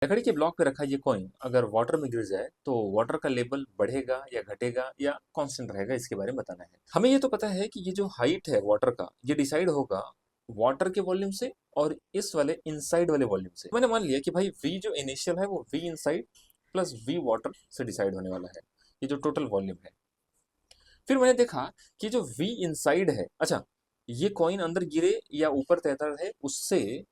लकड़ी के ब्लॉक पे रखा ये कॉइन अगर वाटर में गिर जाए तो वाटर का लेवल बढ़ेगा या घटेगा या कांस्टेंट रहेगा, इसके बारे में बताना है हमें। ये तो पता है कि ये जो हाइट है वाटर का ये डिसाइड होगा वाटर के वॉल्यूम से और इस वाले इनसाइड वाले वॉल्यूम से। मैंने मान लिया कि भाई वी जो इनिशियल है वो V inside plus V water से डिसाइड होने वाला है, ये जो टोटल वॉल्यूम है। फिर मैंने देखा कि जो वी इनसाइड है, अच्छा ये कॉइन अंदर गिरे या ऊपर तैरता रहे उससे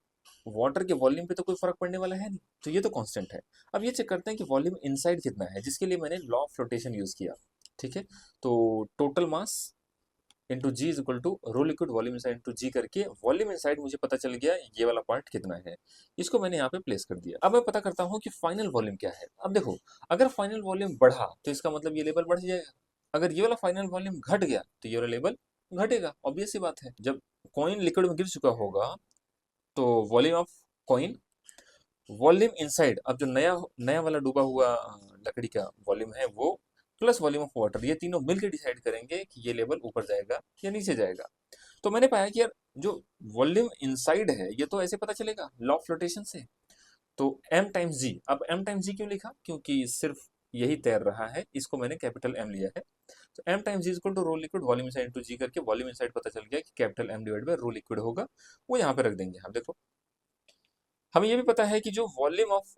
वाटर के वॉल्यूम पे तो कोई फर्क पड़ने वाला है नहीं, तो ये तो कांस्टेंट है। अब ये चेक करते हैं कि वॉल्यूम इनसाइड कितना है, जिसके लिए मैंने लॉ ऑफ फ्लोटेशन यूज किया। ठीक है, तो total mass into g is equal to rho liquid volume inside into g करके वॉल्यूम इनसाइड मुझे पता चल गया ये वाला पार्ट कितना है। इसको मैंने यहाँ पे प्लेस कर दिया। अब मैं पता करता हूँ कि फाइनल वॉल्यूम क्या है। अब देखो, अगर फाइनल वॉल्यूम बढ़ा तो इसका मतलब ये लेवल बढ़ जाएगा, अगर ये वाला फाइनल वॉल्यूम घट गया तो ये वाला लेवल घटेगा। ऑब्वियस सी बात है, जब कॉइन लिक्विड में गिर चुका होगा तो volume of coin, volume inside, अब जो नया नया वाला डूबा हुआ लकड़ी का वॉल्यूम है वो प्लस वॉल्यूम ऑफ वाटर, ये तीनों मिलकर डिसाइड करेंगे कि ये लेवल ऊपर जाएगा या नीचे जाएगा। तो मैंने पाया कि यार जो वॉल्यूम इनसाइड है ये तो ऐसे पता चलेगा लॉ ऑफ फ्लोटेशन से। तो m टाइम्स जी, अब m टाइम्स जी क्यों लिखा, क्योंकि सिर्फ यही तैर रहा है, इसको मैंने कैपिटल M लिया है। तो m times g equal to rho liquid volume inside into g करके वॉल्यूम इनसाइड पता चल गया कि capital M divide by rho liquid होगा, वो यहाँ पे रख देंगे हम। देखो, हमें ये भी पता है कि जो वॉल्यूम ऑफ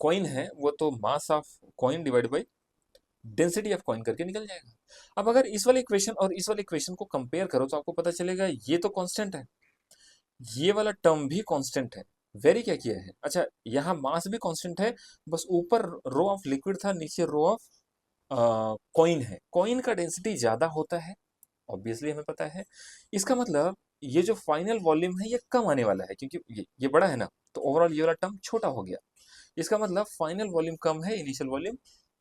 कॉइन है वो तो mass of coin divide by density of coin करके निकल जाएगा। अब अगर इस वाले इक्वेशन और इस वाले इक्वेशन को कंपेयर करो तो आपको पता चलेगा ये तो कांस्टेंट है, ये वाला टर्म भी कांस्टेंट है। वेरी क्या किया है, अच्छा यहाँ मास भी कांस्टेंट है, बस ऊपर रो ऑफ लिक्विड था नीचे रो ऑफ कॉइन है। कॉइन का डेंसिटी ज्यादा होता है, ऑब्वियसली हमें पता है। इसका मतलब ये जो फाइनल वॉल्यूम है ये कम आने वाला है, क्योंकि ये बड़ा है ना, तो ओवरऑल ये वाला टर्म छोटा हो गया। इसका मतलब फाइनल वॉल्यूम कम है, इनिशियल वॉल्यूम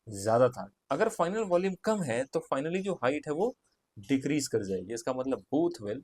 ज्यादा था। अगर फाइनल वॉल्यूम कम है तो फाइनली जो हाइट है वो डिक्रीज कर जाएगी। इसका मतलब बोथ विल